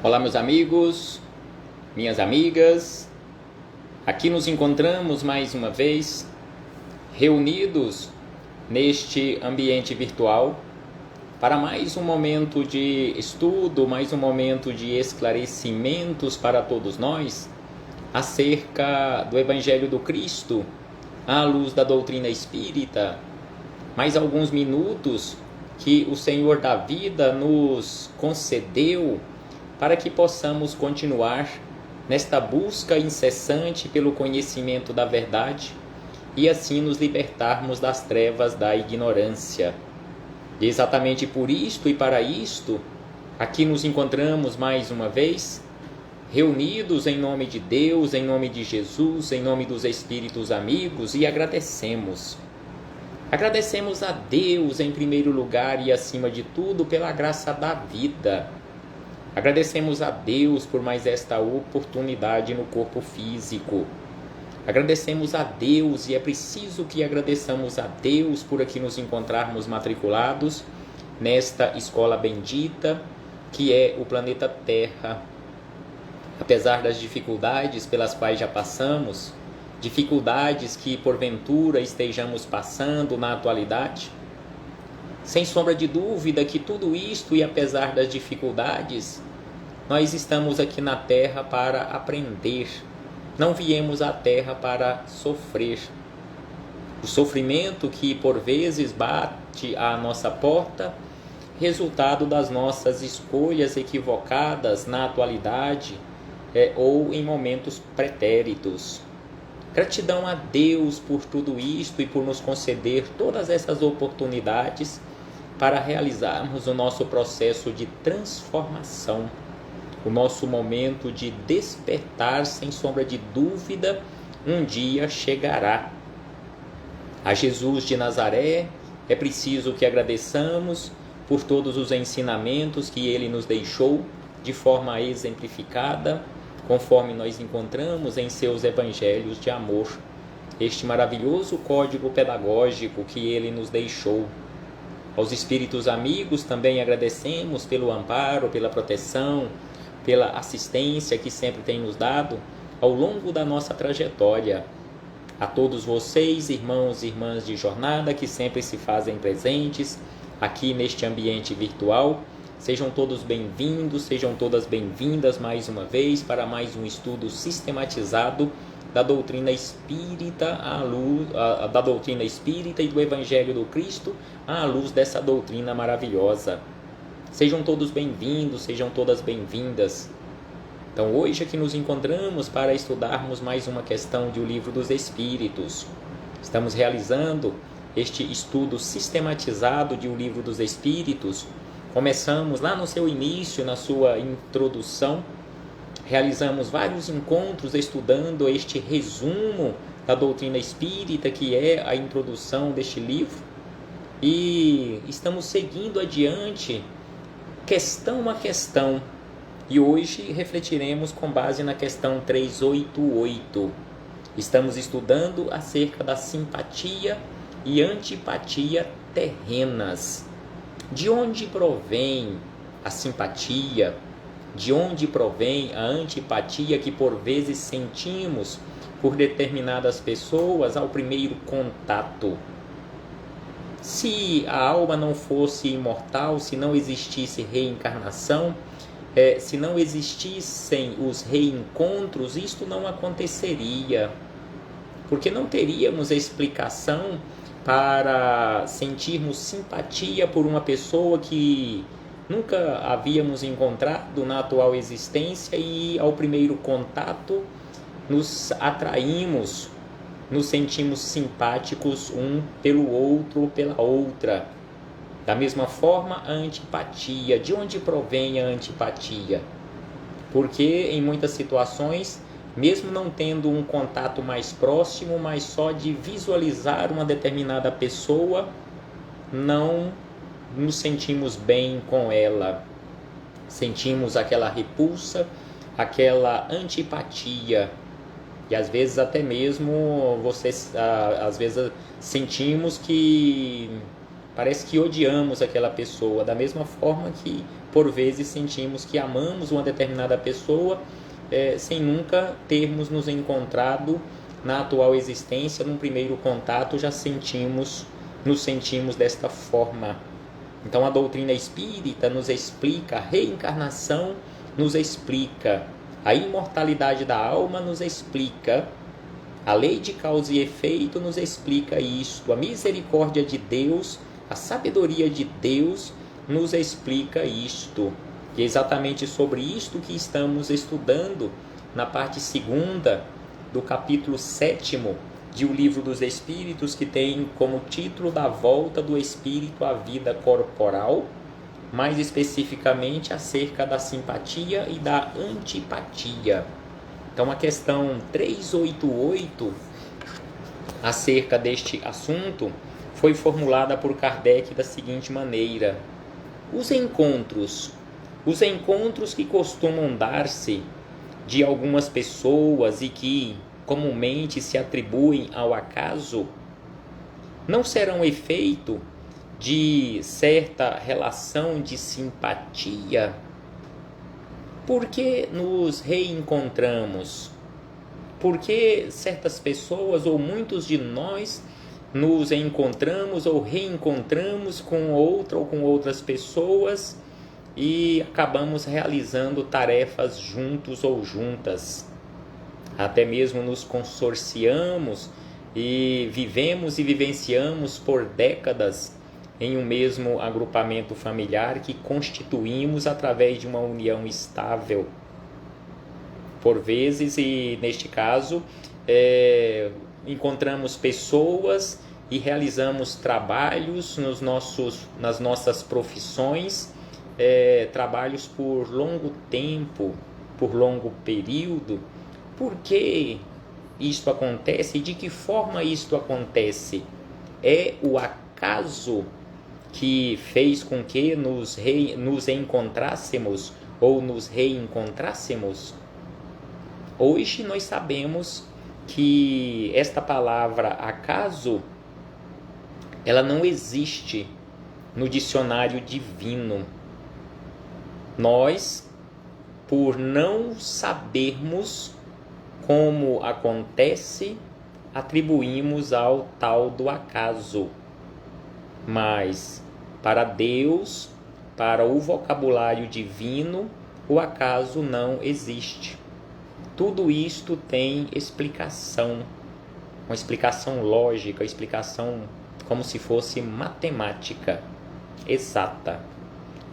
Olá, meus amigos, minhas amigas. Aqui nos encontramos mais uma vez, reunidos neste ambiente virtual, para mais um momento de estudo, mais um momento de esclarecimentos para todos nós, acerca do Evangelho do Cristo, à luz da doutrina espírita. Mais alguns minutos que o Senhor da vida nos concedeu para que possamos continuar nesta busca incessante pelo conhecimento da verdade e assim nos libertarmos das trevas da ignorância. E exatamente por isto e para isto, aqui nos encontramos mais uma vez, reunidos em nome de Deus, em nome de Jesus, em nome dos Espíritos amigos, e agradecemos. Agradecemos a Deus em primeiro lugar e acima de tudo pela graça da vida. Agradecemos a Deus por mais esta oportunidade no corpo físico. Agradecemos a Deus, e é preciso que agradeçamos a Deus por aqui nos encontrarmos matriculados nesta escola bendita que é o planeta Terra. Apesar das dificuldades pelas quais já passamos, dificuldades que porventura estejamos passando na atualidade, sem sombra de dúvida que tudo isto, e apesar das dificuldades, nós estamos aqui na Terra para aprender. Não viemos à Terra para sofrer. O sofrimento que por vezes bate à nossa porta, resultado das nossas escolhas equivocadas na atualidade ou em momentos pretéritos. Gratidão a Deus por tudo isto e por nos conceder todas essas oportunidades para realizarmos o nosso processo de transformação, o nosso momento de despertar, sem sombra de dúvida, um dia chegará. A Jesus de Nazaré é preciso que agradeçamos por todos os ensinamentos que Ele nos deixou de forma exemplificada, conforme nós encontramos em seus evangelhos de amor, este maravilhoso código pedagógico que Ele nos deixou. Aos Espíritos amigos também agradecemos pelo amparo, pela proteção, pela assistência que sempre tem nos dado ao longo da nossa trajetória. A todos vocês, irmãos e irmãs de jornada, que sempre se fazem presentes aqui neste ambiente virtual, sejam todos bem-vindos, sejam todas bem-vindas mais uma vez para mais um estudo sistematizado da doutrina espírita da doutrina espírita e do Evangelho do Cristo à luz dessa doutrina maravilhosa. Sejam todos bem-vindos, sejam todas bem-vindas. Então hoje aqui nos encontramos para estudarmos mais uma questão do Livro dos Espíritos. Estamos realizando este estudo sistematizado de O Livro dos Espíritos. Começamos lá no seu início, na sua introdução, realizamos vários encontros estudando este resumo da doutrina espírita, que é a introdução deste livro, e estamos seguindo adiante, questão a questão, e hoje refletiremos com base na questão 388. Estamos estudando acerca da simpatia e antipatia terrenas. De onde provém a simpatia? De onde provém a antipatia que por vezes sentimos por determinadas pessoas ao primeiro contato? Se a alma não fosse imortal, se não existisse reencarnação, se não existissem os reencontros, isto não aconteceria, porque não teríamos explicação para sentirmos simpatia por uma pessoa que nunca havíamos encontrado na atual existência e ao primeiro contato nos atraímos, nos sentimos simpáticos um pelo outro ou pela outra. Da mesma forma, a antipatia. De onde provém a antipatia? Porque em muitas situações, mesmo não tendo um contato mais próximo, mas só de visualizar uma determinada pessoa, não nos sentimos bem com ela. Sentimos aquela repulsa, aquela antipatia. E às vezes até mesmo às vezes sentimos que parece que odiamos aquela pessoa, da mesma forma que por vezes sentimos que amamos uma determinada pessoa sem nunca termos nos encontrado na atual existência. Num primeiro contato já nos sentimos desta forma. Então a doutrina espírita nos explica a reencarnação, nos explica a imortalidade da alma, nos explica a lei de causa e efeito, nos explica isto. A misericórdia de Deus, a sabedoria de Deus nos explica isto. E é exatamente sobre isto que estamos estudando na parte 2ª do capítulo 7º de O Livro dos Espíritos, que tem como título Da Volta do Espírito à Vida Corporal, mais especificamente acerca da simpatia e da antipatia. Então a questão 388 acerca deste assunto foi formulada por Kardec da seguinte maneira: os encontros que costumam dar-se de algumas pessoas e que comumente se atribuem ao acaso, não serão efeito de certa relação de simpatia? Por que nos reencontramos? Por que certas pessoas ou muitos de nós nos encontramos ou reencontramos com outra ou com outras pessoas e acabamos realizando tarefas juntos ou juntas? Até mesmo nos consorciamos e vivemos e vivenciamos por décadas em um mesmo agrupamento familiar que constituímos através de uma união estável. Por vezes, e neste caso, encontramos pessoas e realizamos trabalhos nas nossas profissões, trabalhos por longo tempo, por longo período. Por que isto acontece e de que forma isto acontece? É o acaso que fez com que nos encontrássemos ou nos reencontrássemos? Hoje nós sabemos que esta palavra acaso, ela não existe no dicionário divino. Nós, por não sabermos como acontece, atribuímos ao tal do acaso. Mas para Deus, para o vocabulário divino, o acaso não existe. Tudo isto tem explicação, uma explicação lógica, uma explicação como se fosse matemática exata.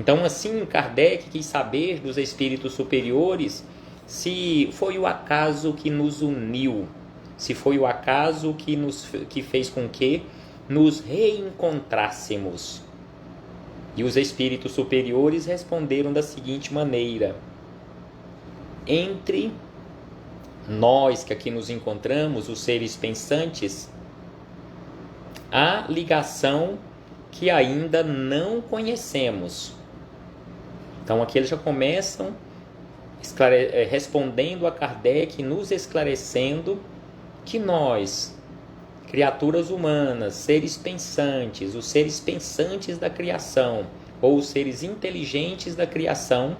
Então, assim, Kardec quis saber dos espíritos superiores se foi o acaso que nos uniu, se foi o acaso que fez com que nos reencontrássemos. E os espíritos superiores responderam da seguinte maneira: entre nós que aqui nos encontramos, os seres pensantes, há ligação que ainda não conhecemos. Então aqui eles já começam respondendo a Kardec, nos esclarecendo que nós, criaturas humanas, seres pensantes, os seres pensantes da criação, ou os seres inteligentes da criação,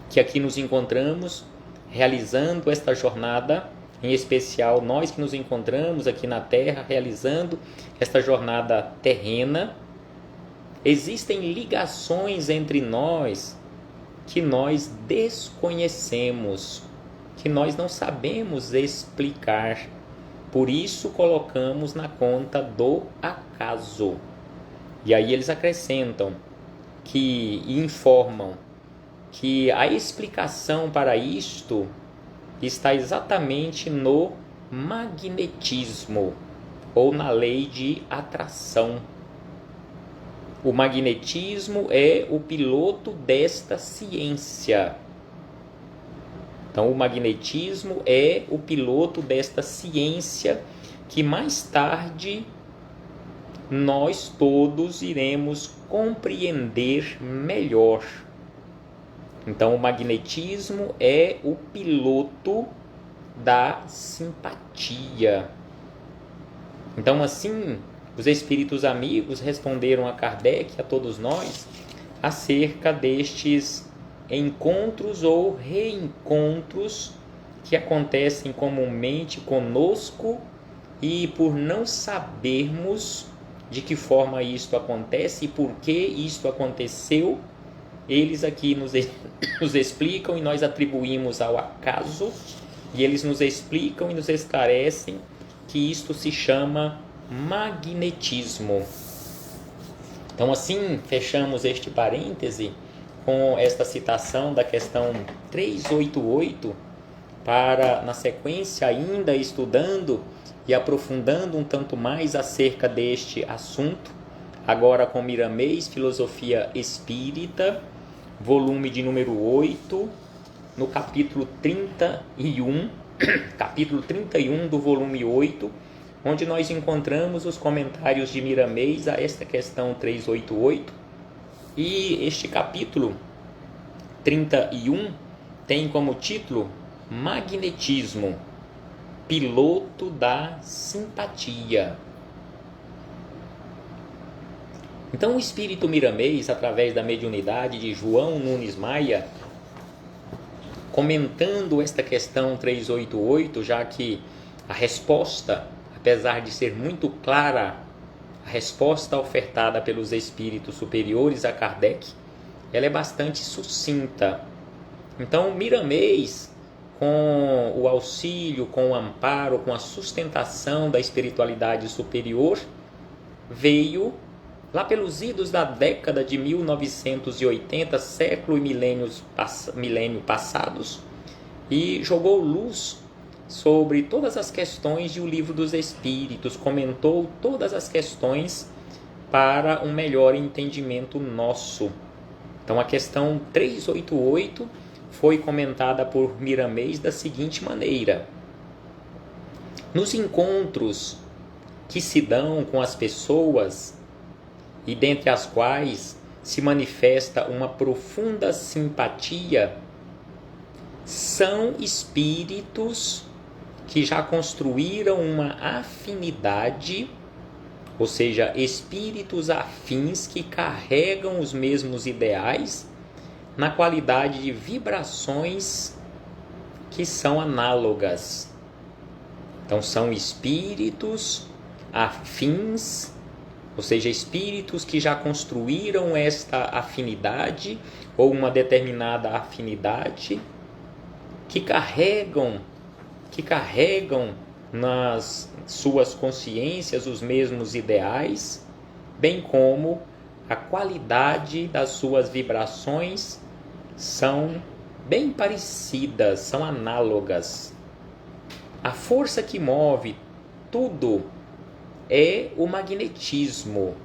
que aqui nos encontramos realizando esta jornada, em especial nós que nos encontramos aqui na Terra realizando esta jornada terrena, existem ligações entre nós que nós desconhecemos, que nós não sabemos explicar. Por isso colocamos na conta do acaso. E aí eles acrescentam e informam que a explicação para isto está exatamente no magnetismo ou na lei de atração. O magnetismo é o piloto desta ciência. Então, o magnetismo é o piloto desta ciência que mais tarde nós todos iremos compreender melhor. Então, o magnetismo é o piloto da simpatia. Então, assim, os espíritos amigos responderam a Kardec, a todos nós, acerca destes encontros ou reencontros que acontecem comumente conosco, e por não sabermos de que forma isto acontece e por que isto aconteceu, eles aqui nos explicam e nós atribuímos ao acaso, e eles nos explicam e nos esclarecem que isto se chama magnetismo. Então assim fechamos este parêntese com esta citação da questão 388, para na sequência ainda estudando e aprofundando um tanto mais acerca deste assunto, agora com Miramês, Filosofia Espírita, volume de número 8, no capítulo 31, capítulo 31 do volume 8, onde nós encontramos os comentários de Miramês a esta questão 388, e este capítulo 31 tem como título Magnetismo, piloto da simpatia. Então o espírito Miramês, através da mediunidade de João Nunes Maia, comentando esta questão 388, já que a resposta, apesar de ser muito clara, a resposta ofertada pelos espíritos superiores a Kardec, ela é bastante sucinta. Então Miramês, com o auxílio, com o amparo, com a sustentação da espiritualidade superior, veio lá pelos idos da década de 1980, século e milênio passados, e jogou luz sobre todas as questões de O Livro dos Espíritos, comentou todas as questões para um melhor entendimento nosso. Então a questão 388 foi comentada por Miramês da seguinte maneira: nos encontros que se dão com as pessoas, e dentre as quais se manifesta uma profunda simpatia, são espíritos que já construíram uma afinidade, ou seja, espíritos afins que carregam os mesmos ideais na qualidade de vibrações que são análogas. Então são espíritos afins, ou seja, espíritos que já construíram esta afinidade ou uma determinada afinidade, que carregam nas suas consciências os mesmos ideais, bem como a qualidade das suas vibrações são bem parecidas, são análogas. A força que move tudo é o magnetismo.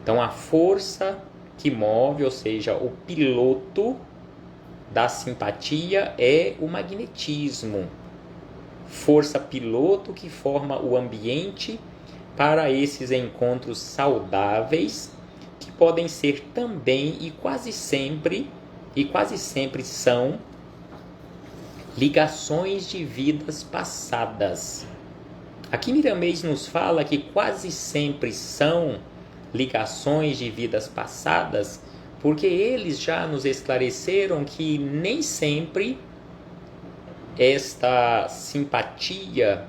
Então a força que move, ou seja, o piloto da simpatia é o magnetismo. Força piloto que forma o ambiente para esses encontros saudáveis, que podem ser também e quase sempre são ligações de vidas passadas. Aqui Miramês nos fala que quase sempre são ligações de vidas passadas, porque eles já nos esclareceram que nem sempre esta simpatia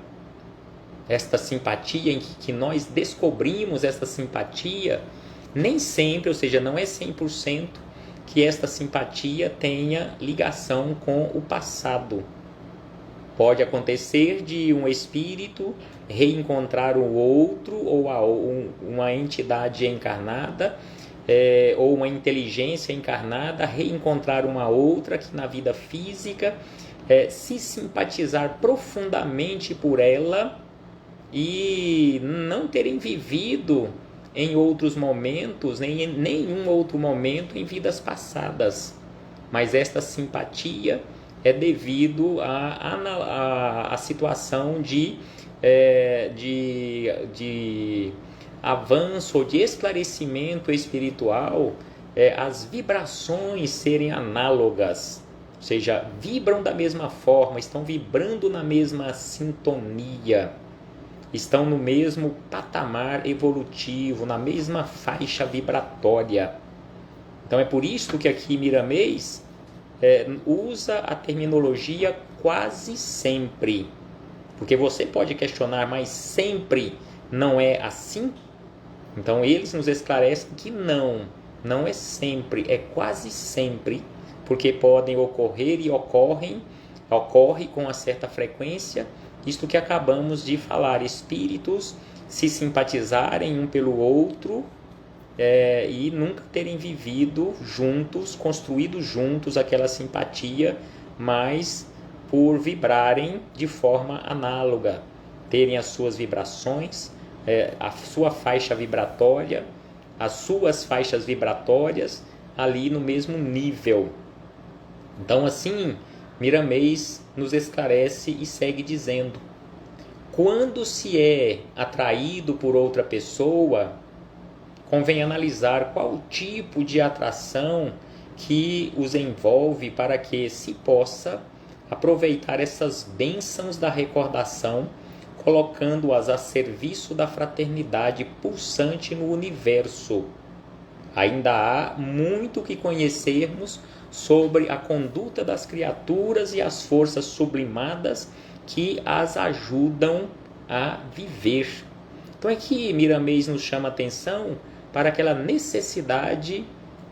em que nós descobrimos esta simpatia, nem sempre, ou seja, não é 100% que esta simpatia tenha ligação com o passado. Pode acontecer de um espírito reencontrar o outro, ou uma entidade encarnada, ou uma inteligência encarnada reencontrar uma outra que na vida física, se simpatizar profundamente por ela e não terem vivido em outros momentos, nem em nenhum outro momento em vidas passadas. Mas esta simpatia é devido à situação de avanço ou de esclarecimento espiritual, as vibrações serem análogas, ou seja, vibram da mesma forma, estão vibrando na mesma sintonia, estão no mesmo patamar evolutivo, na mesma faixa vibratória. Então é por isso que aqui Miramês usa a terminologia quase sempre. Porque você pode questionar, mas sempre não é assim? Então eles nos esclarecem que não é sempre, é quase sempre, porque podem ocorrer e ocorre com uma certa frequência, isto que acabamos de falar, espíritos se simpatizarem um pelo outro e nunca terem vivido juntos, construído juntos aquela simpatia, mas por vibrarem de forma análoga, terem as suas vibrações, a sua faixa vibratória, as suas faixas vibratórias ali no mesmo nível. Então assim, Miramês nos esclarece e segue dizendo: quando se é atraído por outra pessoa, convém analisar qual tipo de atração que os envolve para que se possa aproveitar essas bênçãos da recordação, colocando-as a serviço da fraternidade pulsante no universo. Ainda há muito que conhecermos sobre a conduta das criaturas e as forças sublimadas que as ajudam a viver. Então é que Miramês nos chama a atenção para aquela necessidade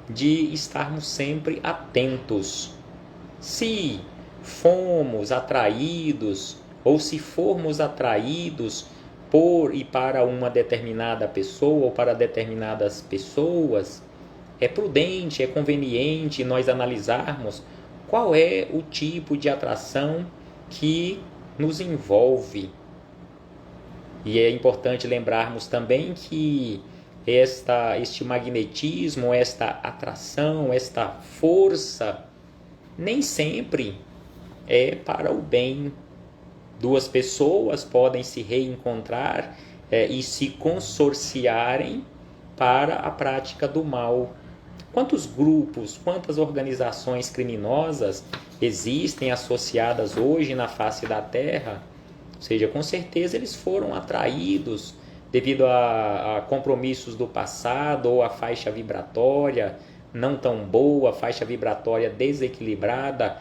de estarmos sempre atentos. Se fomos atraídos ou se formos atraídos por e para uma determinada pessoa ou para determinadas pessoas, é prudente, é conveniente nós analisarmos qual é o tipo de atração que nos envolve. E é importante lembrarmos também que este magnetismo, esta atração, esta força, nem sempre é para o bem. Duas pessoas podem se reencontrar e se consorciarem para a prática do mal. Quantos grupos, quantas organizações criminosas existem associadas hoje na face da Terra? Ou seja, com certeza eles foram atraídos devido a compromissos do passado ou a faixa vibratória não tão boa, faixa vibratória desequilibrada.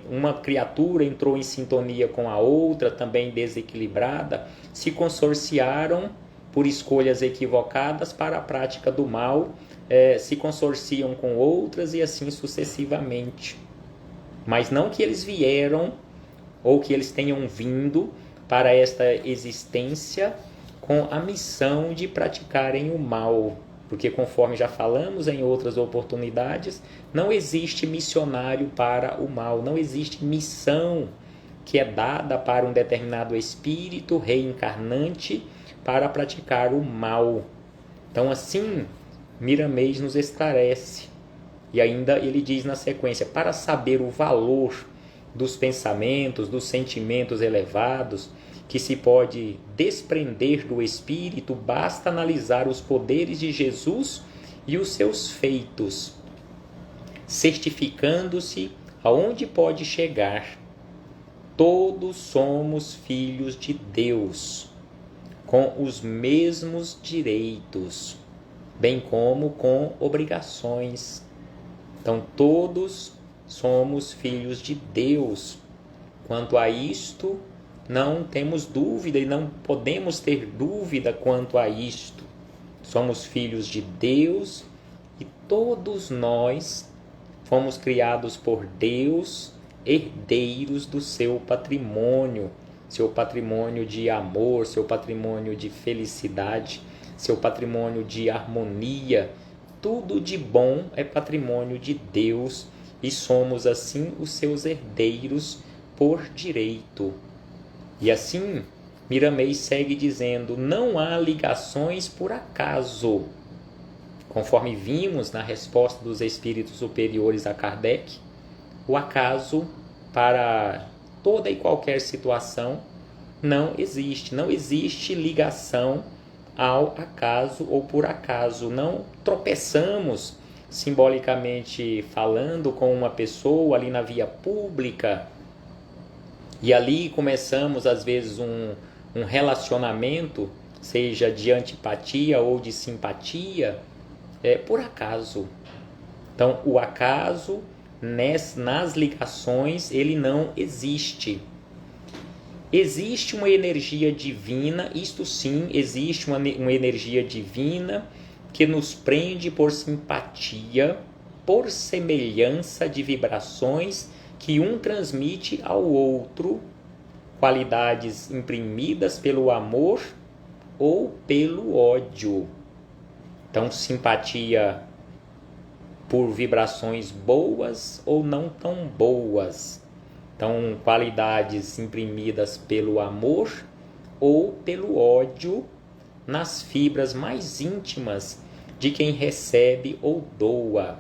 Uma criatura entrou em sintonia com a outra, também desequilibrada, se consorciaram por escolhas equivocadas para a prática do mal, se consorciam com outras e assim sucessivamente. Mas não que eles vieram ou que eles tenham vindo para esta existência com a missão de praticarem o mal. Porque, conforme já falamos em outras oportunidades, não existe missionário para o mal, não existe missão que é dada para um determinado espírito reencarnante para praticar o mal. Então, assim, Miramês nos esclarece. E ainda ele diz na sequência: para saber o valor dos pensamentos, dos sentimentos elevados, que se pode desprender do espírito, basta analisar os poderes de Jesus e os seus feitos, certificando-se aonde pode chegar. Todos somos filhos de Deus, com os mesmos direitos, bem como com obrigações. Então todos somos filhos de Deus. Quanto a isto, não temos dúvida e não podemos ter dúvida quanto a isto. Somos filhos de Deus e todos nós fomos criados por Deus, herdeiros do seu patrimônio de amor, seu patrimônio de felicidade, seu patrimônio de harmonia. Tudo de bom é patrimônio de Deus e somos assim os seus herdeiros por direito. E assim, Miramês segue dizendo: não há ligações por acaso. Conforme vimos na resposta dos espíritos superiores a Kardec, o acaso para toda e qualquer situação não existe. Não existe ligação ao acaso ou por acaso. Não tropeçamos, simbolicamente falando, com uma pessoa ali na via pública e ali começamos às vezes um relacionamento, seja de antipatia ou de simpatia, por acaso. Então, o acaso nas ligações ele não existe. Existe uma energia divina, isto sim, existe uma energia divina que nos prende por simpatia, por semelhança de vibrações que um transmite ao outro, qualidades imprimidas pelo amor ou pelo ódio. Então, simpatia por vibrações boas ou não tão boas. Então, qualidades imprimidas pelo amor ou pelo ódio nas fibras mais íntimas de quem recebe ou doa.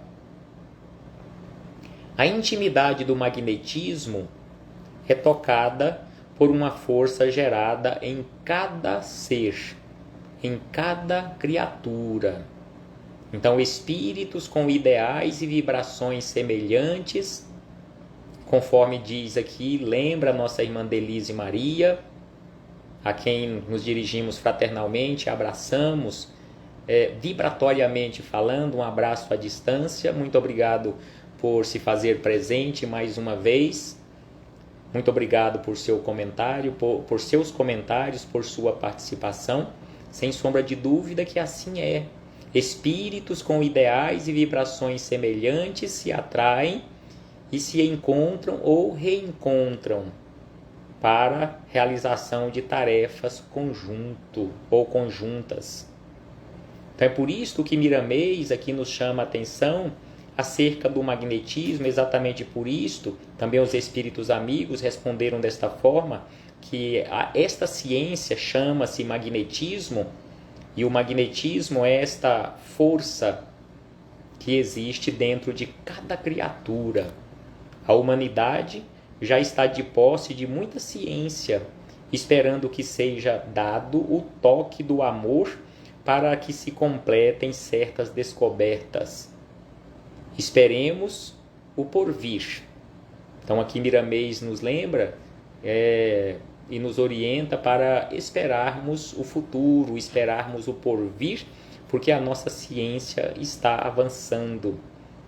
A intimidade do magnetismo é tocada por uma força gerada em cada ser, em cada criatura. Então, espíritos com ideais e vibrações semelhantes, conforme diz aqui, lembra a nossa irmã Denise Maria, a quem nos dirigimos fraternalmente, abraçamos, vibratoriamente falando, um abraço à distância. Muito obrigado por se fazer presente mais uma vez. Muito obrigado por seu comentário, por seus comentários, por sua participação. Sem sombra de dúvida que assim é. Espíritos com ideais e vibrações semelhantes se atraem e se encontram ou reencontram para realização de tarefas conjunto ou conjuntas. Então é por isso que Miramês aqui nos chama a atenção acerca do magnetismo, exatamente por isto, também os espíritos amigos responderam desta forma, que esta ciência chama-se magnetismo, e o magnetismo é esta força que existe dentro de cada criatura. A humanidade já está de posse de muita ciência, esperando que seja dado o toque do amor para que se completem certas descobertas. Esperemos o porvir. Então aqui Miramês nos lembra e nos orienta para esperarmos o futuro, esperarmos o porvir, porque a nossa ciência está avançando.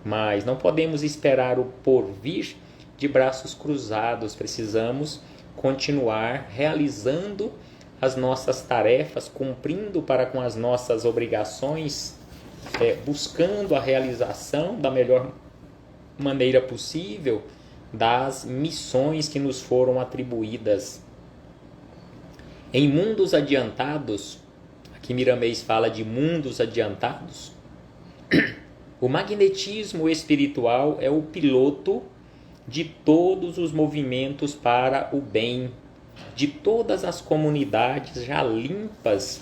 Mas não podemos esperar o porvir de braços cruzados, precisamos continuar realizando as nossas tarefas, cumprindo para com as nossas obrigações, buscando a realização da melhor maneira possível das missões que nos foram atribuídas. Em mundos adiantados, aqui Miramês fala de mundos adiantados, o magnetismo espiritual é o piloto de todos os movimentos para o bem, de todas as comunidades já limpas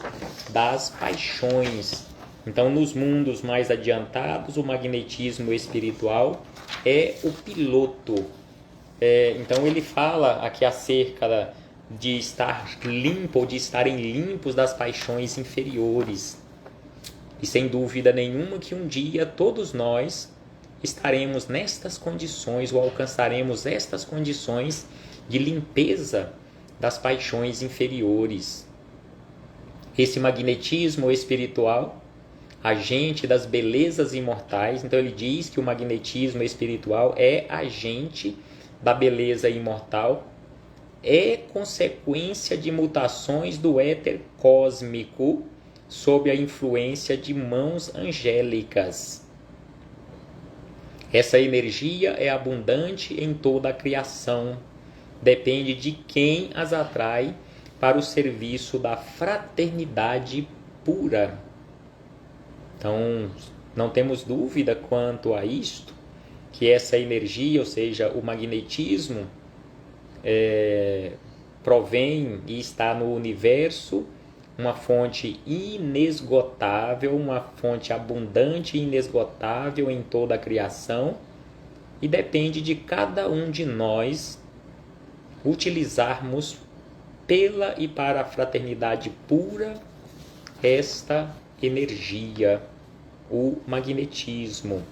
das paixões. Então, nos mundos mais adiantados, o magnetismo espiritual é o piloto. Então, ele fala aqui acerca de estar limpo ou de estarem limpos das paixões inferiores. E sem dúvida nenhuma que um dia todos nós estaremos nestas condições ou alcançaremos estas condições de limpeza das paixões inferiores. Esse magnetismo espiritual, agente das belezas imortais, então ele diz que o magnetismo espiritual é agente da beleza imortal, é consequência de mutações do éter cósmico sob a influência de mãos angélicas. Essa energia é abundante em toda a criação. Depende de quem as atrai para o serviço da fraternidade pura. Então, não temos dúvida quanto a isto, que essa energia, ou seja, o magnetismo, provém e está no universo, uma fonte inesgotável, uma fonte abundante e inesgotável em toda a criação, e depende de cada um de nós utilizarmos pela e para a fraternidade pura esta energia, o magnetismo.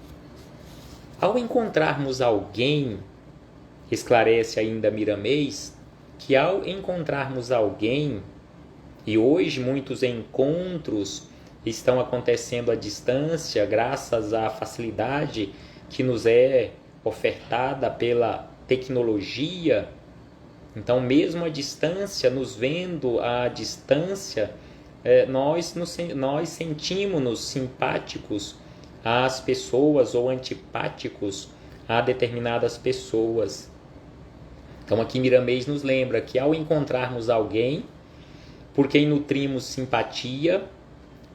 Ao encontrarmos alguém, esclarece ainda Miramês, que ao encontrarmos alguém, e hoje muitos encontros estão acontecendo à distância, graças à facilidade que nos é ofertada pela tecnologia. Então, mesmo à distância, nos vendo à distância, nós sentimos-nos simpáticos às pessoas ou antipáticos a determinadas pessoas. Então, aqui Miramês nos lembra que ao encontrarmos alguém por quem nutrimos simpatia,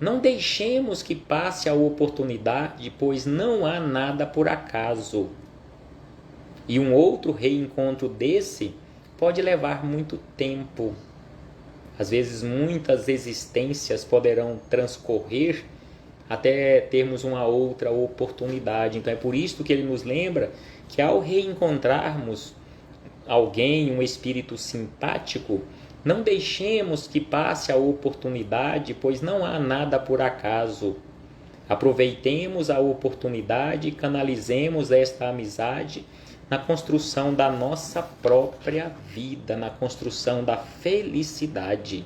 não deixemos que passe a oportunidade, pois não há nada por acaso. E um outro reencontro desse pode levar muito tempo. Às vezes muitas existências poderão transcorrer até termos uma outra oportunidade. Então é por isso que ele nos lembra que ao reencontrarmos alguém, um espírito simpático, não deixemos que passe a oportunidade, pois não há nada por acaso. Aproveitemos a oportunidade e canalizemos esta amizade na construção da nossa própria vida, na construção da felicidade.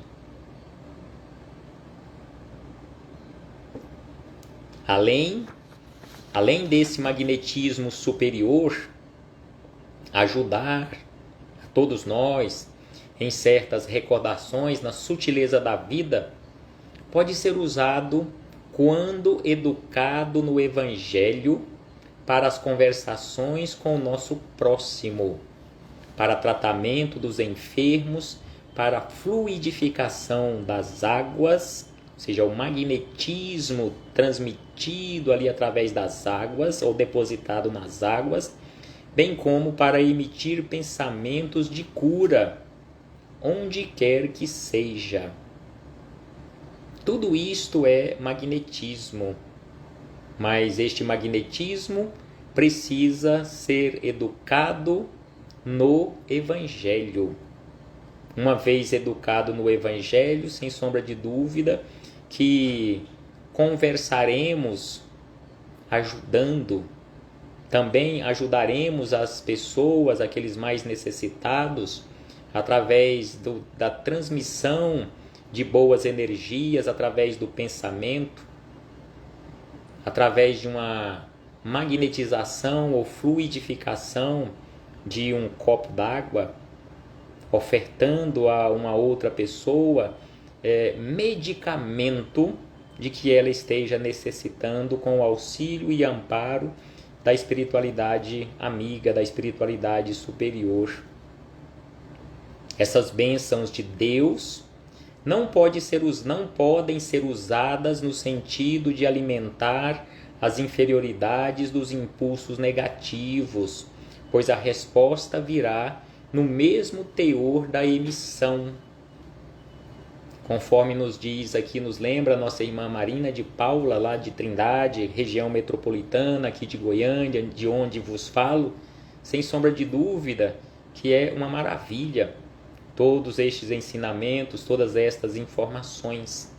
Além desse magnetismo superior, ajudar a todos nós em certas recordações na sutileza da vida, pode ser usado quando educado no Evangelho para as conversações com o nosso próximo, para tratamento dos enfermos, para a fluidificação das águas, ou seja, o magnetismo transmitido ali através das águas ou depositado nas águas, bem como para emitir pensamentos de cura, onde quer que seja. Tudo isto é magnetismo, mas este magnetismo precisa ser educado no Evangelho. Uma vez educado no Evangelho, sem sombra de dúvida, que conversaremos ajudando, também ajudaremos as pessoas, aqueles mais necessitados, através da transmissão de boas energias, através do pensamento, através de uma magnetização ou fluidificação de um copo d'água, ofertando a uma outra pessoa medicamento de que ela esteja necessitando, com o auxílio e amparo da espiritualidade amiga, da espiritualidade superior. Essas bênçãos de Deus não podem ser usadas no sentido de alimentar as inferioridades dos impulsos negativos, pois a resposta virá no mesmo teor da emissão. Conforme nos diz aqui, nos lembra nossa irmã Marina de Paula, lá de Trindade, região metropolitana, aqui de Goiânia, de onde vos falo, sem sombra de dúvida que é uma maravilha todos estes ensinamentos, todas estas informações.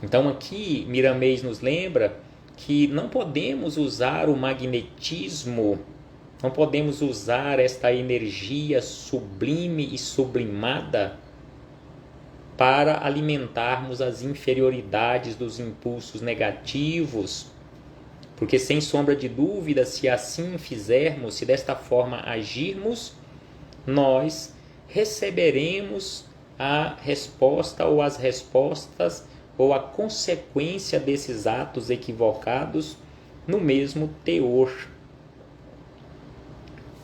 Então aqui Miramês nos lembra que não podemos usar o magnetismo, não podemos usar esta energia sublime e sublimada para alimentarmos as inferioridades dos impulsos negativos, porque sem sombra de dúvida, se assim fizermos, se desta forma agirmos, nós receberemos a resposta ou as respostas ou a consequência desses atos equivocados no mesmo teor.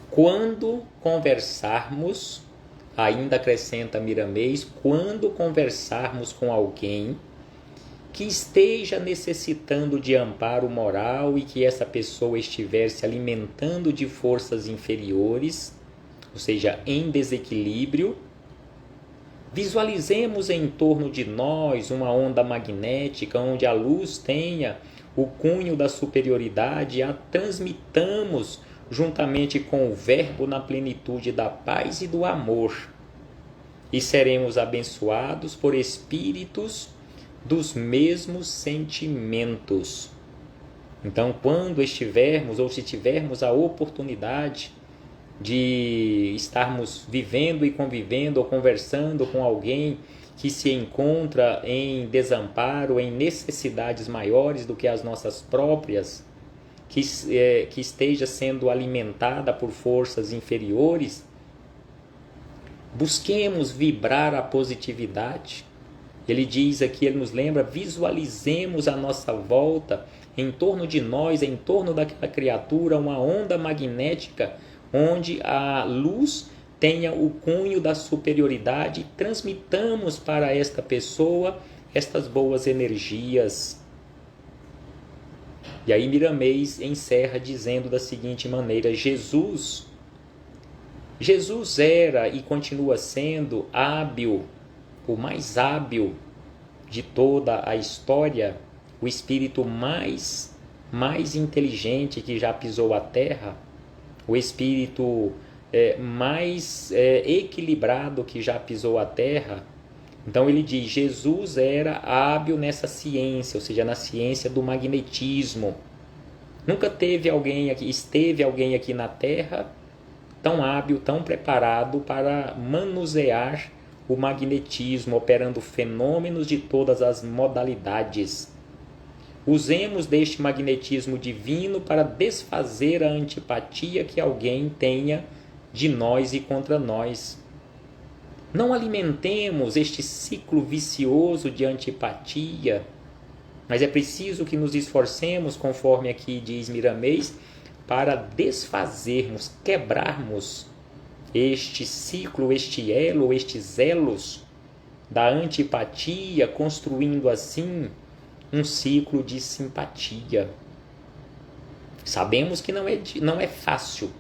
Quando conversarmos, ainda acrescenta Miramês, quando conversarmos com alguém que esteja necessitando de amparo moral e que essa pessoa estiver se alimentando de forças inferiores, ou seja, em desequilíbrio, visualizemos em torno de nós uma onda magnética onde a luz tenha o cunho da superioridade e a transmitamos juntamente com o Verbo na plenitude da paz e do amor. E seremos abençoados por espíritos dos mesmos sentimentos. Então, quando estivermos ou se tivermos a oportunidade de estarmos vivendo e convivendo ou conversando com alguém que se encontra em desamparo, em necessidades maiores do que as nossas próprias, que esteja sendo alimentada por forças inferiores, busquemos vibrar a positividade. Ele diz aqui, ele nos lembra, visualizemos a nossa volta, em torno de nós, em torno daquela criatura, uma onda magnética, onde a luz tenha o cunho da superioridade, e transmitamos para esta pessoa estas boas energias. E aí Miramês encerra dizendo da seguinte maneira: Jesus era e continua sendo hábil, o mais hábil de toda a história, o espírito mais inteligente que já pisou a terra, o espírito mais equilibrado que já pisou a terra. Então ele diz, Jesus era hábil nessa ciência, ou seja, na ciência do magnetismo. Nunca esteve alguém aqui na terra tão hábil, tão preparado para manusear o magnetismo, operando fenômenos de todas as modalidades. Usemos deste magnetismo divino para desfazer a antipatia que alguém tenha de nós e contra nós. Não alimentemos este ciclo vicioso de antipatia, mas é preciso que nos esforcemos, conforme aqui diz Miramês, para desfazermos, quebrarmos este ciclo, este elo, estes elos da antipatia, construindo assim um ciclo de simpatia. Sabemos que não é fácil,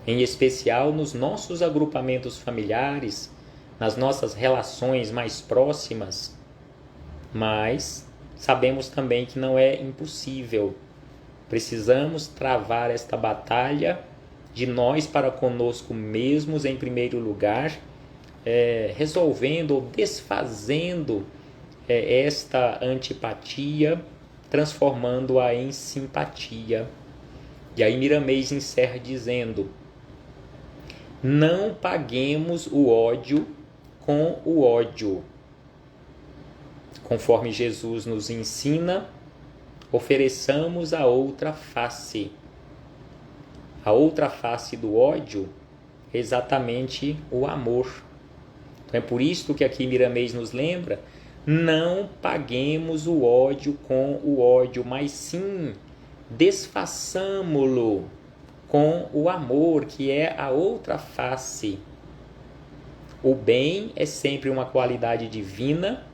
em especial nos nossos agrupamentos familiares, nas nossas relações mais próximas, mas sabemos também que não é impossível. Precisamos travar esta batalha de nós para conosco mesmos, em primeiro lugar, resolvendo ou desfazendo esta antipatia, transformando-a em simpatia. E aí Miramês encerra dizendo: não paguemos o ódio com o ódio. Conforme Jesus nos ensina, ofereçamos a outra face. A outra face do ódio é exatamente o amor. Então é por isso que aqui Miramês nos lembra, não paguemos o ódio com o ódio, mas sim desfaçamo-lo com o amor, que é a outra face. O bem é sempre uma qualidade divina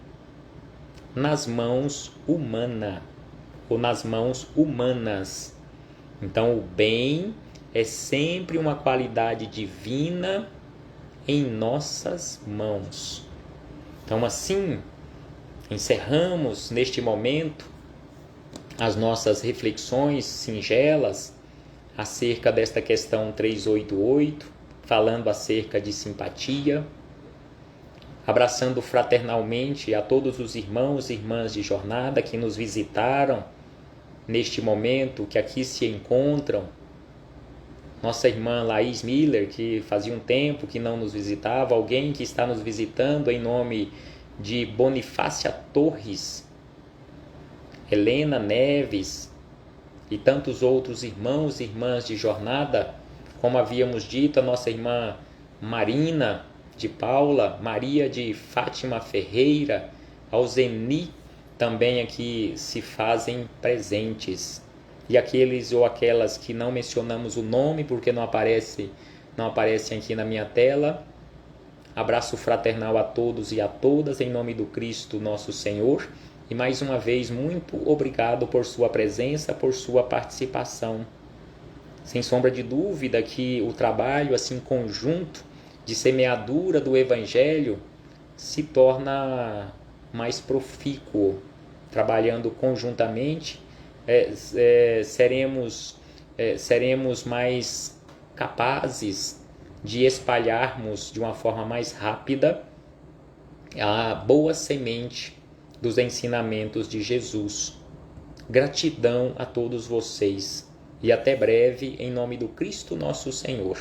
nas mãos humanas, ou nas mãos humanas. Então o bem é sempre uma qualidade divina em nossas mãos. Então assim, encerramos neste momento as nossas reflexões singelas acerca desta questão 388, falando acerca de simpatia, abraçando fraternalmente a todos os irmãos e irmãs de jornada que nos visitaram neste momento, que aqui se encontram. Nossa irmã Laís Miller, que fazia um tempo que não nos visitava, alguém que está nos visitando em nome de Bonifácia Torres, Helena Neves e tantos outros irmãos e irmãs de jornada, como havíamos dito, a nossa irmã Marina de Paula, Maria de Fátima Ferreira, Alzeni também aqui se fazem presentes. E aqueles ou aquelas que não mencionamos o nome porque não aparecem aqui na minha tela, abraço fraternal a todos e a todas em nome do Cristo nosso Senhor. E mais uma vez, muito obrigado por sua presença, por sua participação. Sem sombra de dúvida que o trabalho assim conjunto de semeadura do Evangelho se torna mais profícuo. Trabalhando conjuntamente, seremos mais capazes de espalharmos de uma forma mais rápida a boa semente dos ensinamentos de Jesus. Gratidão a todos vocês e até breve, em nome do Cristo nosso Senhor.